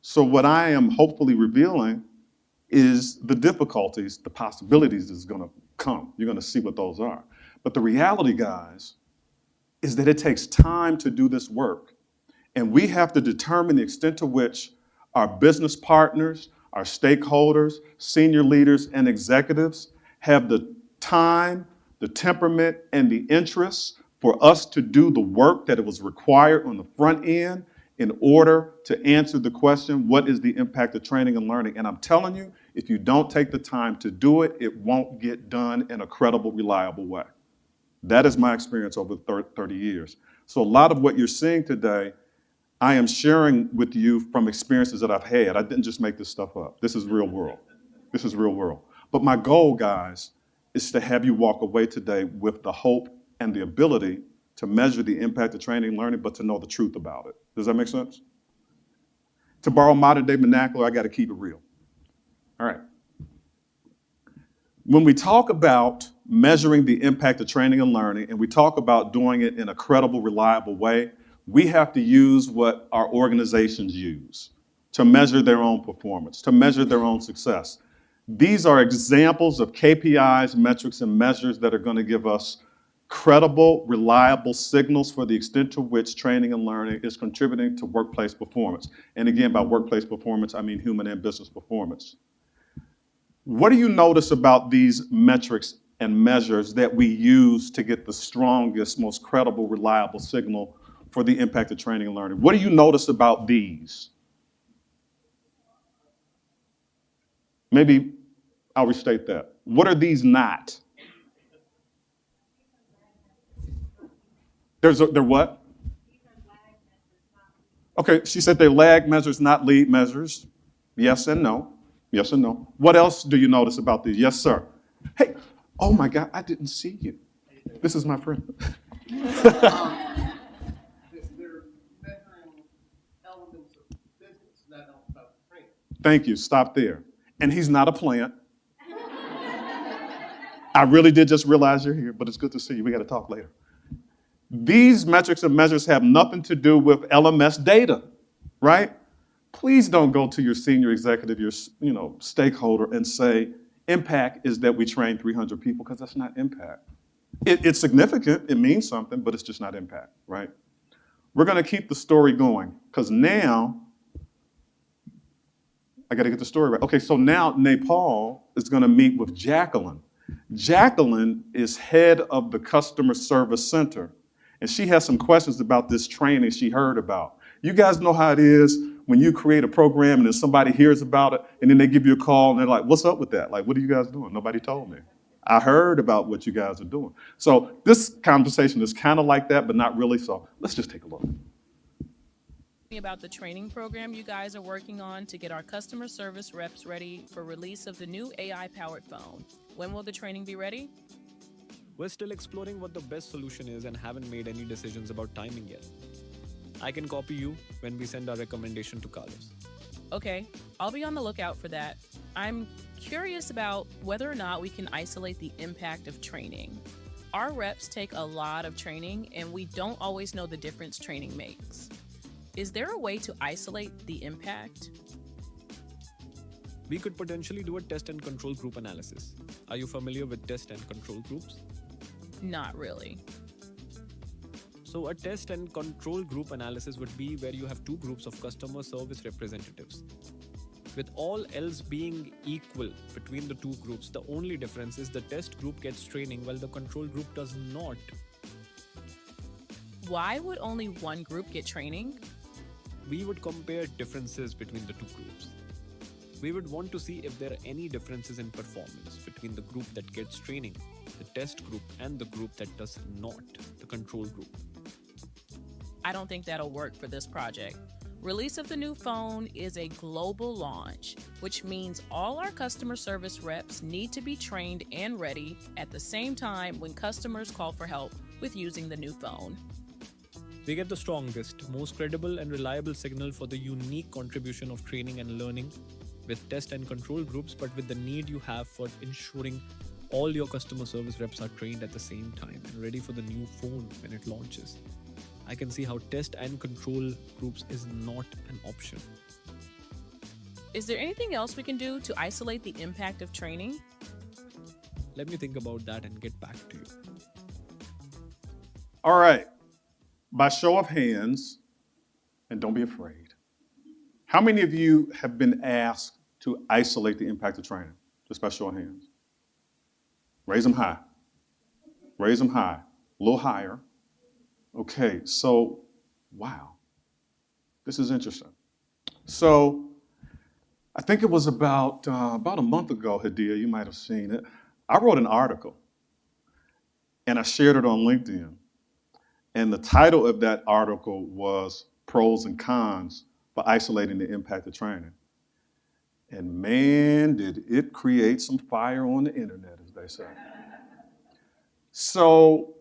So what I am hopefully revealing is the difficulties, the possibilities that's going to come. You're going to see what those are. But the reality, guys, is that it takes time to do this work. And we have to determine the extent to which our business partners, our stakeholders, senior leaders, and executives have the time, the temperament, and the interests for us to do the work that it was required on the front end in order to answer the question, what is the impact of training and learning? And I'm telling you, if you don't take the time to do it, it won't get done in a credible, reliable way. That is my experience over 30 years. So a lot of what you're seeing today, I am sharing with you from experiences that I've had. I didn't just make this stuff up. This is real world. This is real world. But my goal, guys, is to have you walk away today with the hope and the ability to measure the impact of training and learning, but to know the truth about it. Does that make sense? To borrow modern day vernacular, I got to keep it real. All right. When we talk about measuring the impact of training and learning, and we talk about doing it in a credible, reliable way, we have to use what our organizations use to measure their own performance, to measure their own success. These are examples of KPIs, metrics, and measures that are going to give us credible, reliable signals for the extent to which training and learning is contributing to workplace performance. And again, by workplace performance, I mean human and business performance. What do you notice about these metrics and measures that we use to get the strongest, most credible, reliable signal for the impact of training and learning? What do you notice about these? Maybe I'll restate that. What are these not? They're what? Okay, she said they're lag measures, not lead measures. Yes and no. Yes and no. What else do you notice about these? Yes, sir. Hey, oh my God, I didn't see you. This is my friend. They're measuring elements of business, not about training. Thank you. Stop there. And he's not a plant. I really did just realize you're here, but it's good to see you. We got to talk later. These metrics and measures have nothing to do with LMS data, right? Please don't go to your senior executive, your stakeholder, and say, impact is that we train 300 people, because that's not impact. It's significant, it means something, but it's just not impact, right? We're going to keep the story going because now I got to get the story right. Okay, so now Nepal is going to meet with Jacqueline. Jacqueline is head of the customer service center, and she has some questions about this training she heard about. You guys know how it is when you create a program and then somebody hears about it, and then they give you a call and they're like, what's up with that? Like, what are you guys doing? Nobody told me. I heard about what you guys are doing. So this conversation is kind of like that, but not really. So let's just take a look. About the training program you guys are working on to get our customer service reps ready for release of the new AI-powered phone. When will the training be ready? We're still exploring what the best solution is and haven't made any decisions about timing yet. I can copy you when we send our recommendation to Carlos. Okay, I'll be on the lookout for that. I'm curious about whether or not we can isolate the impact of training. Our reps take a lot of training and we don't always know the difference training makes. Is there a way to isolate the impact? We could potentially do a test and control group analysis. Are you familiar with test and control groups? Not really. So a test and control group analysis would be where you have two groups of customer service representatives. With all else being equal between the two groups, the only difference is the test group gets training while the control group does not. Why would only one group get training? We would compare differences between the two groups. We would want to see if there are any differences in performance between the group that gets training, the test group, and the group that does not, the control group. I don't think that'll work for this project. Release of the new phone is a global launch, which means all our customer service reps need to be trained and ready at the same time when customers call for help with using the new phone. We get the strongest, most credible and reliable signal for the unique contribution of training and learning with test and control groups, but with the need you have for ensuring all your customer service reps are trained at the same time and ready for the new phone when it launches. I can see how test and control groups is not an option. Is there anything else we can do to isolate the impact of training? Let me think about that and get back to you. All right. By show of hands, and don't be afraid, how many of you have been asked to isolate the impact of training? Just by show of hands. Raise them high. Raise them high. A little higher. Okay, so, wow. This is interesting. So, I think it was about a month ago, Hadia, you might have seen it. I wrote an article, and I shared it on LinkedIn. And the title of that article was Pros and Cons for Isolating the Impact of Training. And man, did it create some fire on the internet, as they say. So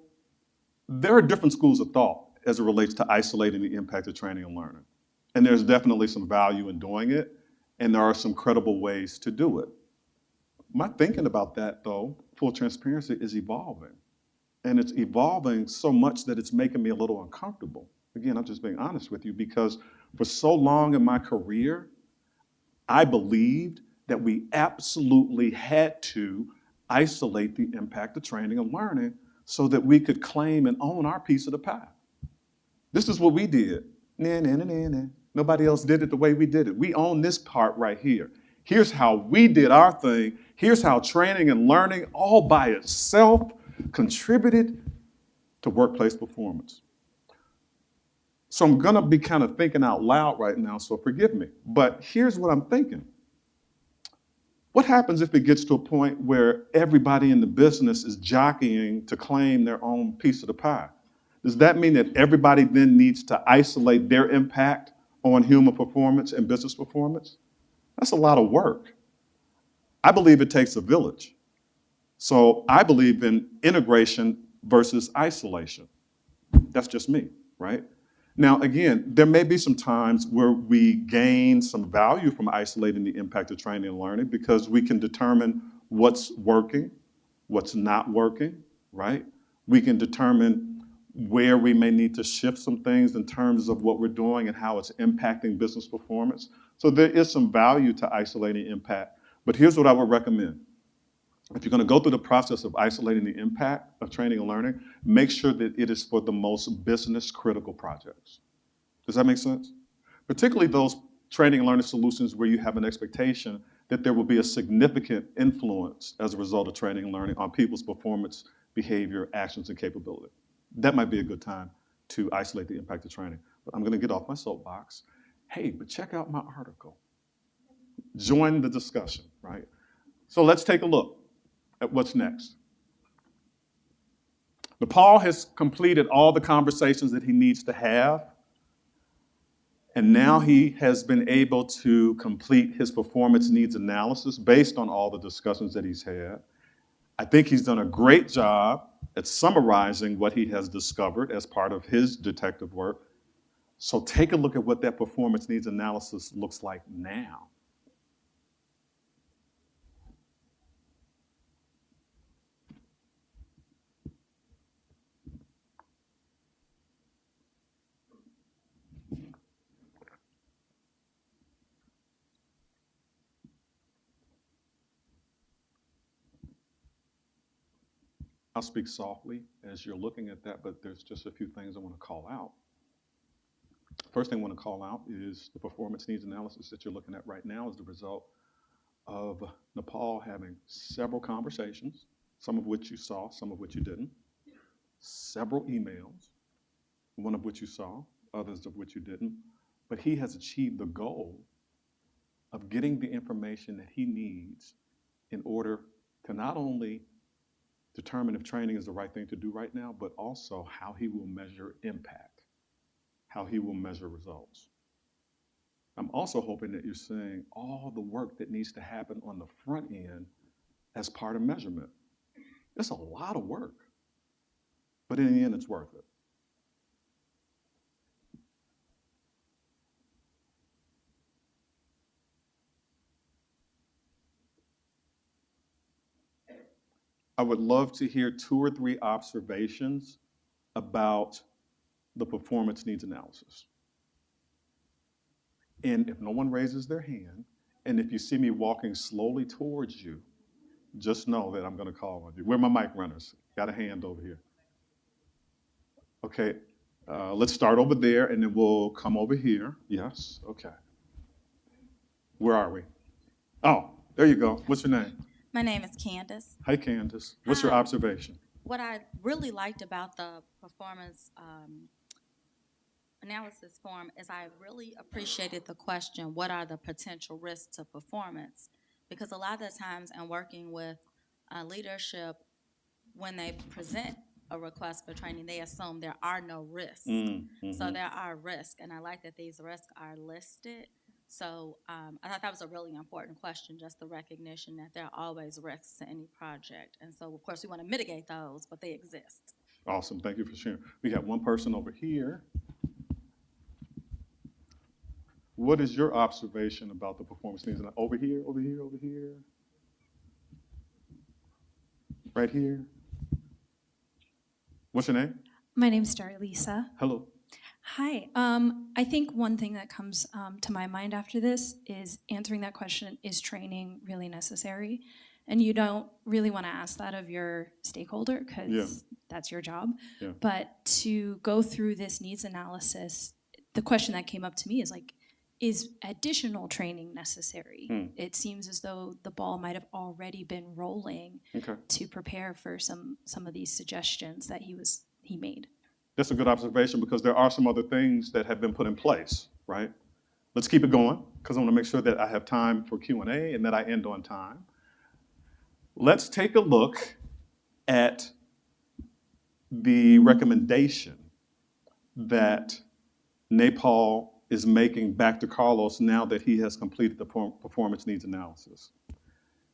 there are different schools of thought as it relates to isolating the impact of training and learning. And there's definitely some value in doing it, and there are some credible ways to do it. My thinking about that, though, full transparency, is evolving. And it's evolving so much that it's making me a little uncomfortable. Again, I'm just being honest with you, because for so long in my career, I believed that we absolutely had to isolate the impact of training and learning so that we could claim and own our piece of the pie. This is what we did. Nobody else did it the way we did it. We own this part right here. Here's how we did our thing. Here's how training and learning all by itself contributed to workplace performance. So I'm gonna be kind of thinking out loud right now, so forgive me. But here's what I'm thinking. What happens if it gets to a point where everybody in the business is jockeying to claim their own piece of the pie? Does that mean that everybody then needs to isolate their impact on human performance and business performance? That's a lot of work. I believe it takes a village. So I believe in integration versus isolation. That's just me, right? Now, again, there may be some times where we gain some value from isolating the impact of training and learning because we can determine what's working, what's not working, right? We can determine where we may need to shift some things in terms of what we're doing and how it's impacting business performance. So there is some value to isolating impact. But here's what I would recommend. if you're going to go through the process of isolating the impact of training and learning, make sure that it is for the most business critical projects. Does that make sense? Particularly those training and learning solutions where you have an expectation that there will be a significant influence as a result of training and learning on people's performance, behavior, actions, and capability. That might be a good time to isolate the impact of training. But I'm going to get off my soapbox. Hey, but check out my article. Join the discussion, right? So let's take a look at what's next. Nepal has completed all the conversations that he needs to have, and now he has been able to complete his performance needs analysis based on all the discussions that he's had. I think he's done a great job at summarizing what he has discovered as part of his detective work. So take a look at what that performance needs analysis looks like now. I'll speak softly as you're looking at that, but there's just a few things I want to call out. First thing I want to call out is the performance needs analysis that you're looking at right now is the result of Nepal having several conversations, some of which you saw, some of which you didn't, several emails, one of which you saw, others of which you didn't, but he has achieved the goal of getting the information that he needs in order to not only determine if training is the right thing to do right now, but also how he will measure impact, how he will measure results. I'm also hoping that you're seeing all the work that needs to happen on the front end as part of measurement. It's a lot of work, but in the end, it's worth it. I would love to hear 2 or 3 observations about the performance needs analysis. And if no one raises their hand, and if you see me walking slowly towards you, just know that I'm going to call on you. Where are my mic runners? Got a hand over here. Okay, let's start over there, and then we'll come over here. Yes, okay. Where are we? Oh, there you go. What's your name? My name is Candace. Hi, Candace. What's your observation? What I really liked about the performance analysis form is I really appreciated the question, what are the potential risks to performance? Because a lot of the times in working with leadership, when they present a request for training, they assume there are no risks. So there are risks, and I like that these risks are listed. So I thought that was a really important question, just the recognition that there are always risks to any project. And so, of course, we want to mitigate those, but they exist. Awesome. Thank you for sharing. We got one person over here. What is your observation about the performance needs? Over here, over here, over here? Right here? What's your name? My name's Darlisa. Hello. Hi. I think one thing that comes to my mind after this is answering that question, is training really necessary? And you don't really want to ask that of your stakeholder because that's your job. Yeah. But to go through this needs analysis, the question that came up to me is like, is additional training necessary? It seems as though the ball might have already been rolling to prepare for some of these suggestions that he made. That's a good observation because there are some other things that have been put in place, right? Let's keep it going because I want to make sure that I have time for Q&A and that I end on time. Let's take a look at the recommendation that Nepal is making back to Carlos now that he has completed the performance needs analysis.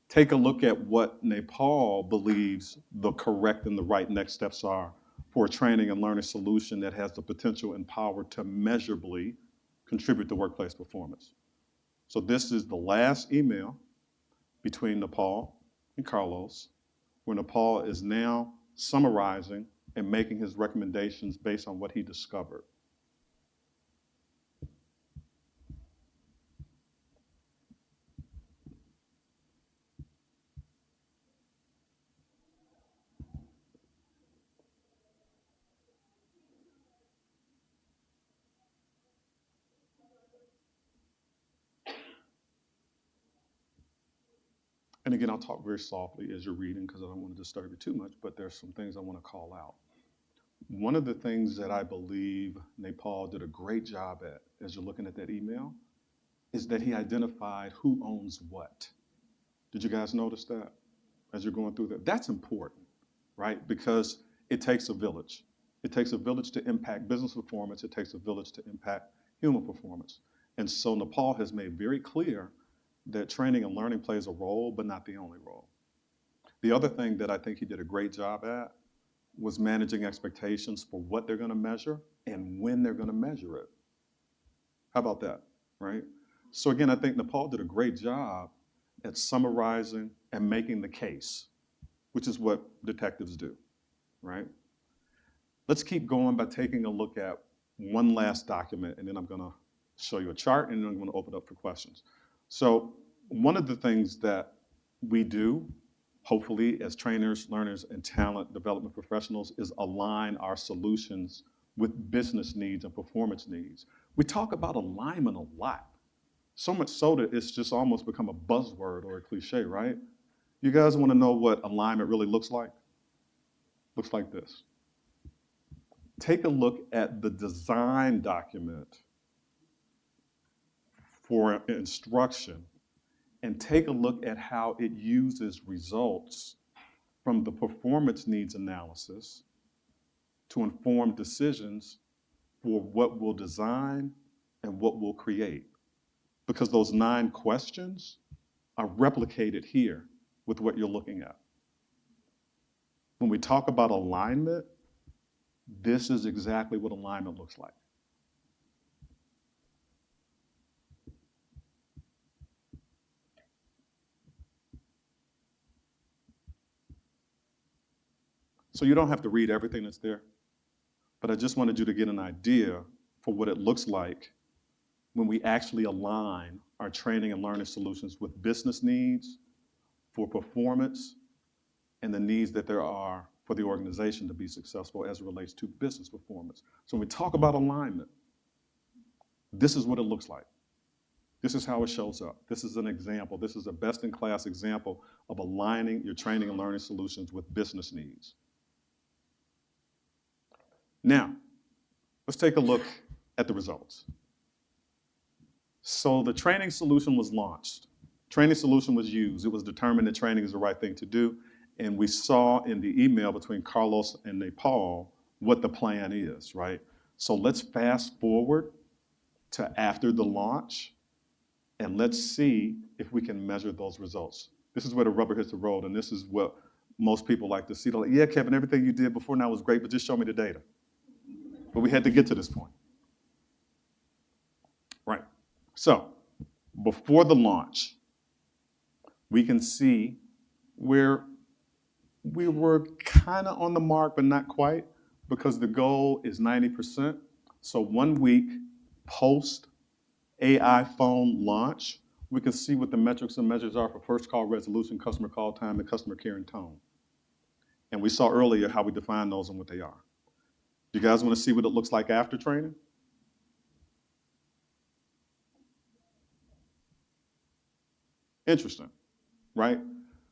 Take a look at what Nepal believes the correct and the right next steps are for a training and learning solution that has the potential and power to measurably contribute to workplace performance. So this is the last email between Nepal and Carlos, where Nepal is now summarizing and making his recommendations based on what he discovered. And again, I'll talk very softly as you're reading because I don't want to disturb you too much, but there's some things I want to call out. One of the things that I believe Nepal did a great job at, as you're looking at that email, is that he identified who owns what. Did you guys notice that as you're going through that? That's important, right? Because it takes a village. It takes a village to impact business performance. It takes a village to impact human performance. And so Nepal has made very clear that training and learning plays a role, but not the only role. The other thing that I think he did a great job at was managing expectations for what they're going to measure and when they're going to measure it. How about that, right? So again, I think Nepal did a great job at summarizing and making the case, which is what detectives do, right? Let's keep going by taking a look at one last document, and then I'm going to show you a chart, and then I'm going to open up for questions. So one of the things that we do, hopefully as trainers, learners, and talent development professionals, is align our solutions with business needs and performance needs. We talk about alignment a lot, so much so that it's just almost become a buzzword or a cliche, right? You guys want to know what alignment really looks like? Looks like this. Take a look at the design document for instruction and take a look at how it uses results from the performance needs analysis to inform decisions for what we'll design and what we'll create. Because those 9 questions are replicated here with what you're looking at. When we talk about alignment, this is exactly what alignment looks like. So you don't have to read everything that's there, but I just wanted you to get an idea for what it looks like when we actually align our training and learning solutions with business needs for performance and the needs that there are for the organization to be successful as it relates to business performance. So when we talk about alignment, this is what it looks like. This is how it shows up. This is an example. This is a best-in-class example of aligning your training and learning solutions with business needs. Now, let's take a look at the results. So the training solution was launched. Training solution was used. It was determined that training is the right thing to do. And we saw in the email between Carlos and Nepal what the plan is, right? So let's fast forward to after the launch, and let's see if we can measure those results. This is where the rubber hits the road, and this is what most people like to see. They're like, yeah, Kevin, everything you did before now was great, but just show me the data. But we had to get to this point. Right. So before the launch, we can see where we were kind of on the mark, but not quite, because the goal is 90%. So 1 week post AI phone launch, we can see what the metrics and measures are for first call resolution, customer call time, and customer care and tone. And we saw earlier how we define those and what they are. Do you guys want to see what it looks like after training? Interesting, right?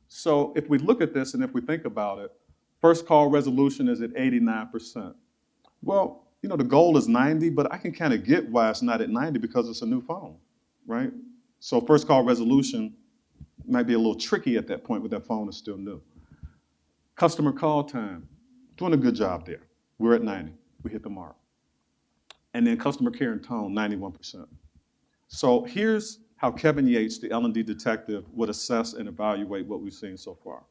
So if we look at this and if we think about it, first call resolution is at 89%. Well, you know, the goal is 90, but I can kind of get why it's not at 90 because it's a new phone, right? So first call resolution might be a little tricky at that point when that phone is still new. Customer call time, doing a good job there. We're at 90, we hit the mark. And then customer care and tone, 91%. So here's how Kevin Yates, the L&D detective, would assess and evaluate what we've seen so far.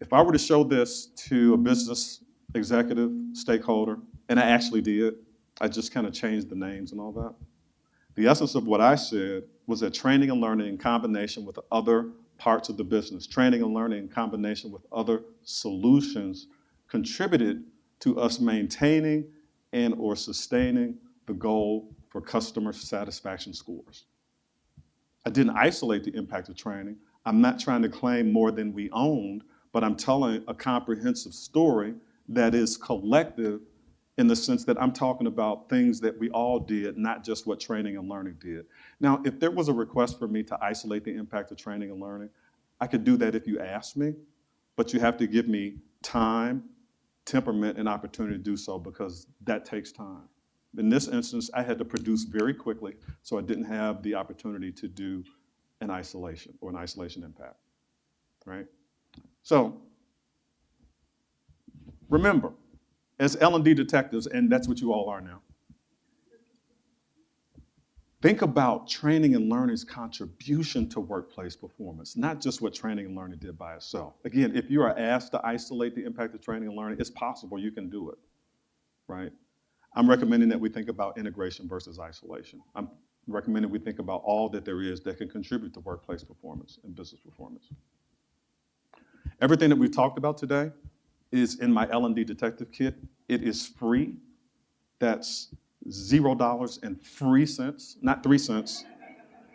If I were to show this to a business executive, stakeholder, and I actually did, I just kind of changed the names and all that. The essence of what I said was that training and learning in combination with other parts of the business, training and learning in combination with other solutions contributed to us maintaining and or sustaining the goal for customer satisfaction scores. I didn't isolate the impact of training. I'm not trying to claim more than we owned, but I'm telling a comprehensive story that is collective in the sense that I'm talking about things that we all did, not just what training and learning did. Now, if there was a request for me to isolate the impact of training and learning, I could do that if you asked me, but you have to give me time, temperament, and opportunity to do so because that takes time. In this instance, I had to produce very quickly, so I didn't have the opportunity to do an isolation or an isolation impact, right? So remember, as L&D detectives, and that's what you all are now, think about training and learning's contribution to workplace performance, not just what training and learning did by itself. Again, if you are asked to isolate the impact of training and learning, it's possible you can do it, right? I'm recommending that we think about integration versus isolation. I'm recommending we think about all that there is that can contribute to workplace performance and business performance. Everything that we've talked about today is in my L&D Detective Kit. It is free. That's $0 and free cents, not 3 cents,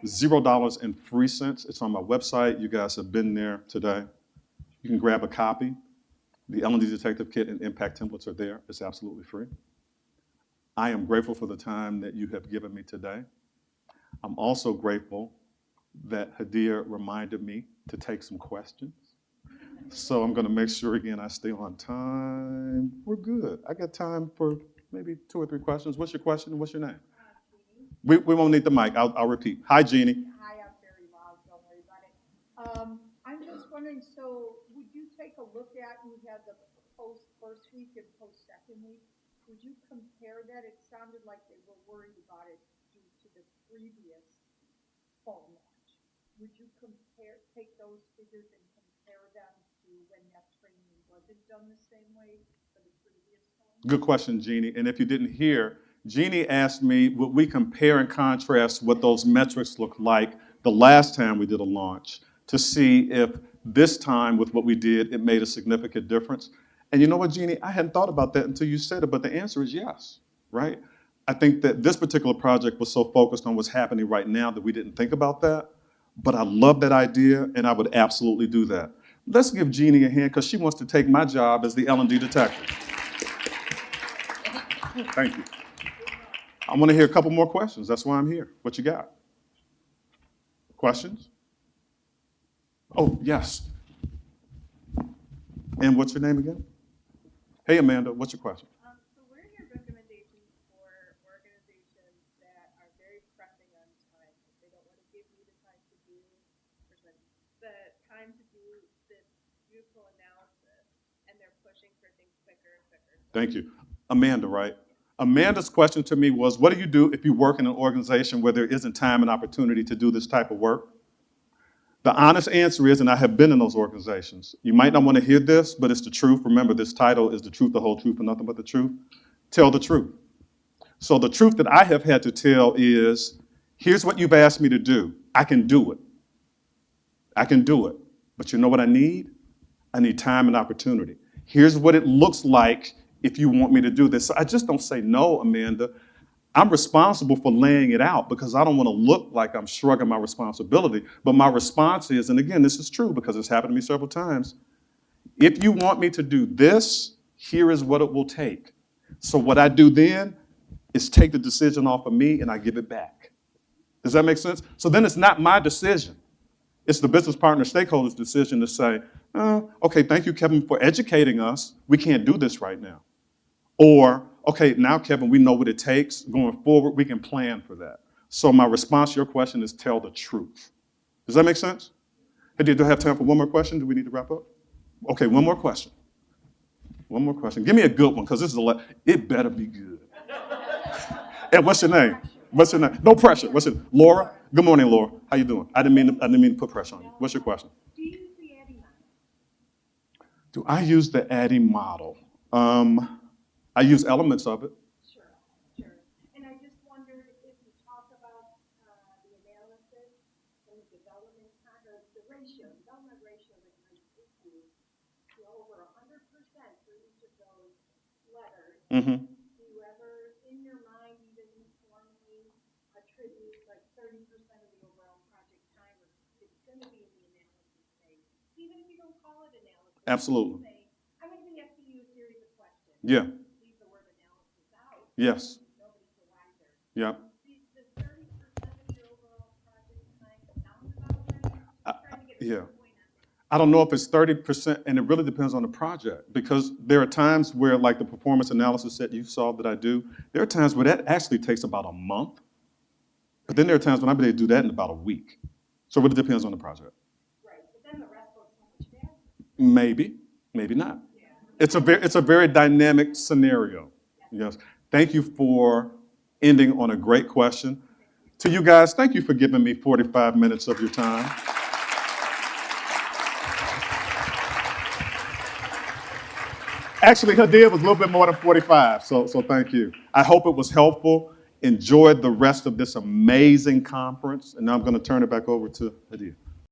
$0 and free cents. It's on my website. You guys have been there today. You can grab a copy. The L&D Detective Kit and impact templates are there. It's absolutely free. I am grateful for the time that you have given me today. I'm also grateful that Hadia reminded me to take some questions. So I'm going to make sure, again, I stay on time. We're good. I got time for maybe 2 or 3 questions. What's your question and what's your name? We won't need the mic. I'll repeat. Hi, Jeannie. Hi, I'm very loud. Don't worry about it. I'm just wondering, so would you take a look at, you had the post first week and post second week. Would you compare that? It sounded like they were worried about it due to the previous phone launch. Would you take those figures and compare them to when that training wasn't done the same way for the previous phone? Good question, Jeannie. And if you didn't hear, Jeannie asked me, would we compare and contrast what those metrics look like the last time we did a launch to see if this time with what we did, it made a significant difference? And you know what, Jeannie, I hadn't thought about that until you said it, but the answer is yes, right? I think that this particular project was so focused on what's happening right now that we didn't think about that. But I love that idea, and I would absolutely do that. Let's give Jeannie a hand, because she wants to take my job as the L&D detective. Thank you. I want to hear a couple more questions. That's why I'm here. What you got? Questions? Oh, yes. And what's your name again? Hey, Amanda, what's your question? So what are your recommendations for organizations that are very pressing on time? They don't want to give you the time to do this beautiful analysis, and they're pushing for things quicker and quicker. Thank you. Amanda, right? Amanda's question to me was, what do you do if you work in an organization where there isn't time and opportunity to do this type of work? The honest answer is, and I have been in those organizations, you might not want to hear this, but it's the truth. Remember, this title is The Truth, the Whole Truth, and Nothing But the Truth. Tell the truth. So the truth that I have had to tell is, here's what you've asked me to do. I can do it. I can do it. But you know what I need? I need time and opportunity. Here's what it looks like if you want me to do this. So I just don't say no, Amanda. I'm responsible for laying it out because I don't want to look like I'm shrugging my responsibility. But my response is, and again, this is true because it's happened to me several times, if you want me to do this, here is what it will take. So what I do then is take the decision off of me and I give it back. Does that make sense? So then it's not my decision. It's the business partner stakeholders' decision to say, okay, thank you, Kevin, for educating us. We can't do this right now. Or, okay, now, Kevin, we know what it takes. Going forward, we can plan for that. So my response to your question is tell the truth. Does that make sense? Hey, do I have time for one more question? Do we need to wrap up? Okay, one more question. One more question. Give me a good one, because this is it better be good. And what's your name? What's your name? No pressure. What's it? Laura? Good morning, Laura. How you doing? I didn't mean to put pressure on you. What's your question? Do you use the ADDIE model? Do I use the ADDIE model? I use elements of it. Sure. And I just wondered if you talk about the analysis and the development ratio that might take you to over 100% for each of those letters. Mm-hmm. Do you ever, in your mind, even informally attribute like 30% of the overall project time, or it's going to be in the analysis phase, even if you don't call it analysis? Absolutely. Say, I'm going to ask you a series of questions. Yeah. Yes. Yeah. Yeah. I don't know if it's 30%, and it really depends on the project, because there are times where, like the performance analysis that you saw that I do, there are times where that actually takes about a month, but then there are times when I'm able to do that in about a week. So it really depends on the project. Right, but then the rest goes so much faster. Maybe, maybe not. It's a very dynamic scenario. Yes. Thank you for ending on a great question. To you guys, thank you for giving me 45 minutes of your time. Actually, Hadia was a little bit more than 45, so thank you. I hope it was helpful. Enjoyed the rest of this amazing conference, and now I'm going to turn it back over to Hadia.